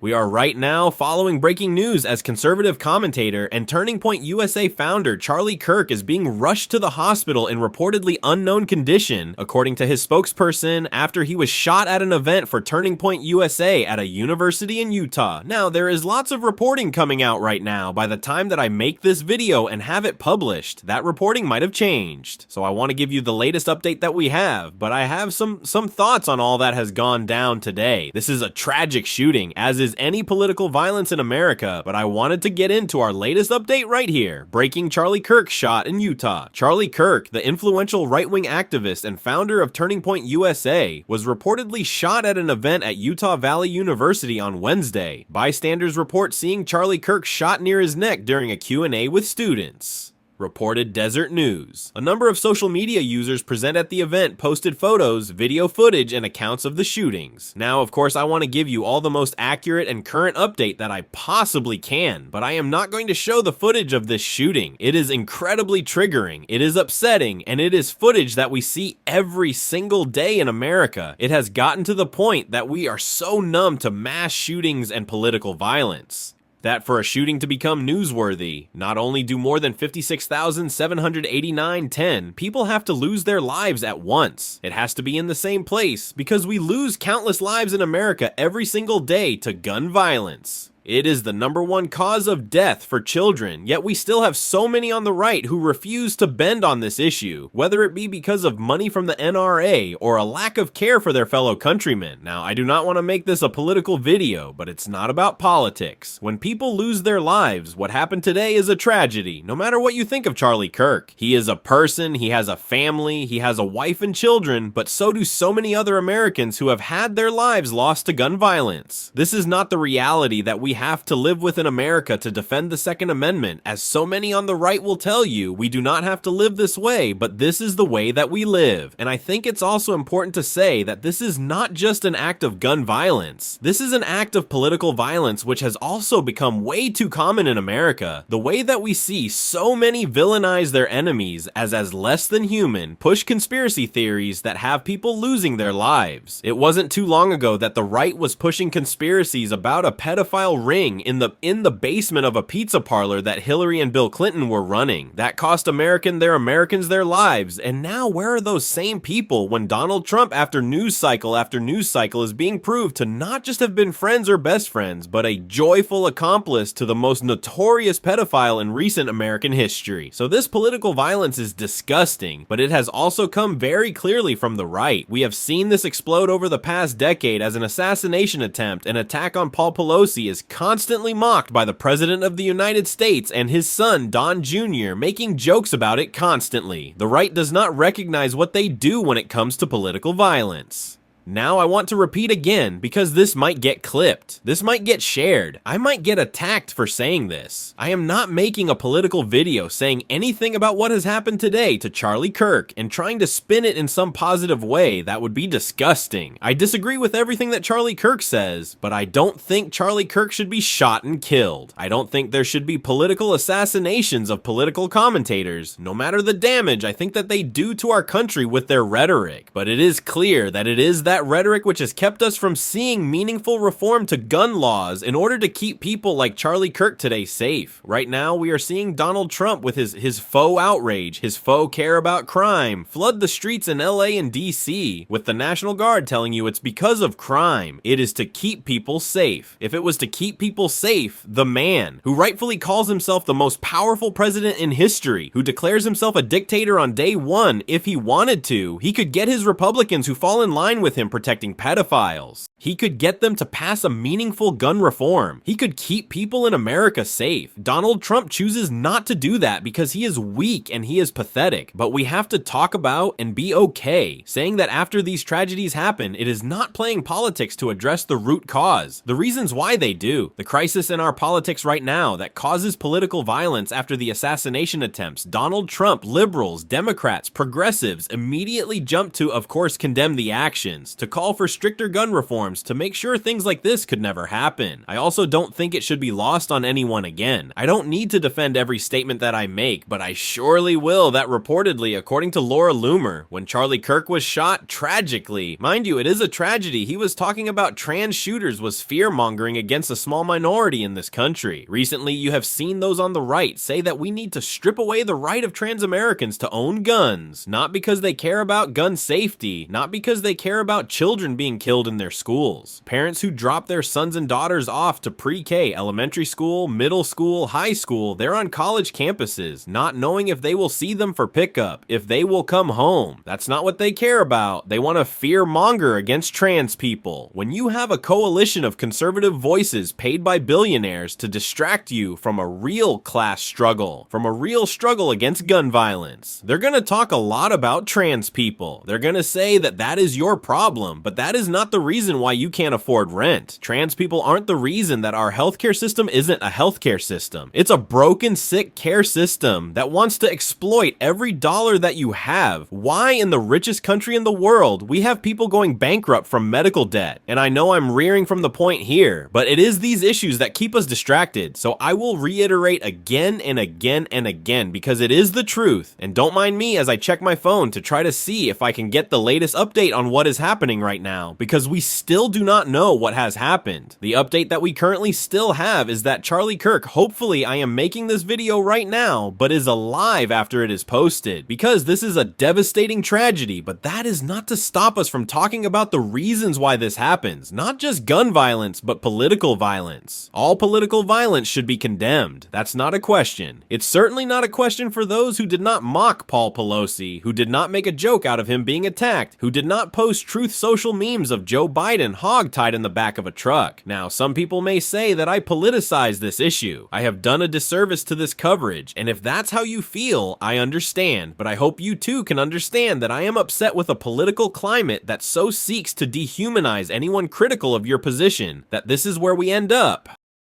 We are right now following breaking news as conservative commentator and Turning Point USA founder Charlie Kirk is being rushed to the hospital in reportedly unknown condition, according to his spokesperson, after he was shot at an event for Turning Point USA at a university in Utah. Now, there is lots of reporting coming out right now. By the time that I make this video and have it published, that reporting might have changed. So I want to give you the latest update that we have, but I have some thoughts on all that has gone down today. This is a tragic shooting, as is any political violence in America, but I wanted to get into our latest update right here. Breaking Charlie Kirk shot in Utah. Charlie Kirk, the influential right-wing activist and founder of Turning Point USA, was reportedly shot at an event at Utah Valley University on Wednesday. Bystanders report seeing Charlie Kirk shot near his neck during a Q&A with students. Reported Desert News. A number of social media users present at the event posted photos, video footage, and accounts of the shootings. Now, of course, I want to give you all the most accurate and current update that I possibly can, but I am not going to show the footage of this shooting. It is incredibly triggering, it is upsetting, and it is footage that we see every single day in America. It has gotten to the point that we are so numb to mass shootings and political violence that for a shooting to become newsworthy, not only do more than 56,789 people have to lose their lives at once, it has to be in the same place, because we lose countless lives in America every single day to gun violence. It is the #1 cause of death for children, yet we still have so many on the right who refuse to bend on this issue, whether it be because of money from the NRA or a lack of care for their fellow countrymen. Now, I do not want to make this a political video, but it's not about politics. When people lose their lives, what happened today is a tragedy, no matter what you think of Charlie Kirk. He is a person, he has a family, he has a wife and children, but so do so many other Americans who have had their lives lost to gun violence. This is not the reality that we have to live with in America to defend the Second Amendment. As so many on the right will tell you, we do not have to live this way, but this is the way that we live. And I think it's also important to say that this is not just an act of gun violence. This is an act of political violence which has also become way too common in America. The way that we see so many villainize their enemies as less than human, push conspiracy theories that have people losing their lives. It wasn't too long ago that the right was pushing conspiracies about a pedophile ring in the basement of a pizza parlor that Hillary and Bill Clinton were running. That cost Americans their lives. And now where are those same people when Donald Trump, after news cycle after news cycle, is being proved to not just have been friends or best friends, but a joyful accomplice to the most notorious pedophile in recent American history? So this political violence is disgusting, but it has also come very clearly from the right. We have seen this explode over the past decade as an assassination attempt. An attack on Paul Pelosi is constantly mocked by the President of the United States and his son, Don Jr., making jokes about it constantly. The right does not recognize what they do when it comes to political violence. Now I want to repeat again, because this might get clipped. This might get shared. I might get attacked for saying this. I am not making a political video saying anything about what has happened today to Charlie Kirk and trying to spin it in some positive way. That would be disgusting. I disagree with everything that Charlie Kirk says, but I don't think Charlie Kirk should be shot and killed. I don't think there should be political assassinations of political commentators, no matter the damage I think that they do to our country with their rhetoric. But it is clear that it is that rhetoric which has kept us from seeing meaningful reform to gun laws in order to keep people like Charlie Kirk today safe. Right now, we are seeing Donald Trump with his faux outrage, his faux care about crime, flood the streets in LA and DC with the National Guard telling you it's because of crime. It is to keep people safe. If it was to keep people safe, the man who rightfully calls himself the most powerful president in history, who declares himself a dictator on day one, if he wanted to, he could get his Republicans who fall in line with him protecting pedophiles. He could get them to pass a meaningful gun reform. He could keep people in America safe. Donald Trump chooses not to do that because he is weak and he is pathetic. But we have to talk about and be okay saying that after these tragedies happen, it is not playing politics to address the root cause, the reasons why they do. The crisis in our politics right now that causes political violence after the assassination attempts. Donald Trump, liberals, Democrats, progressives immediately jump to, of course, condemn the actions, to call for stricter gun reform, arms to make sure things like this could never happen. I also don't think it should be lost on anyone again. I don't need to defend every statement that I make, but I surely will that reportedly, according to Laura Loomer, when Charlie Kirk was shot tragically, mind you, it is a tragedy, he was talking about trans shooters was fear-mongering against a small minority in this country. Recently, you have seen those on the right say that we need to strip away the right of trans Americans to own guns, not because they care about gun safety, not because they care about children being killed in their schools. Parents who drop their sons and daughters off to pre-K, elementary school, middle school, high school, they're on college campuses, not knowing if they will see them for pickup, if they will come home. That's not what they care about. They want to fear monger against trans people. When you have a coalition of conservative voices paid by billionaires to distract you from a real class struggle, from a real struggle against gun violence, they're gonna talk a lot about trans people. They're gonna say that that is your problem, but that is not the reason why you can't afford rent. Trans people aren't the reason that our healthcare system isn't a healthcare system. It's a broken, sick care system that wants to exploit every dollar that you have. Why in the richest country in the world we have people going bankrupt from medical debt? And I know I'm rearing from the point here, but it is these issues that keep us distracted. So I will reiterate again and again and again because it is the truth. And don't mind me as I check my phone to try to see if I can get the latest update on what is happening right now, because we still do not know what has happened. The update that we currently still have is that Charlie Kirk, hopefully I am making this video right now, but is alive after it is posted, because this is a devastating tragedy, but that is not to stop us from talking about the reasons why this happens. Not just gun violence, but political violence. All political violence should be condemned. That's not a question. It's certainly not a question for those who did not mock Paul Pelosi, who did not make a joke out of him being attacked, who did not post truth social memes of Joe Biden hog-tied in the back of a truck. Now, some people may say that I politicize this issue. I have done a disservice to this coverage, and if that's how you feel, I understand, but I hope you too can understand that I am upset with a political climate that so seeks to dehumanize anyone critical of your position, that this is where we end up.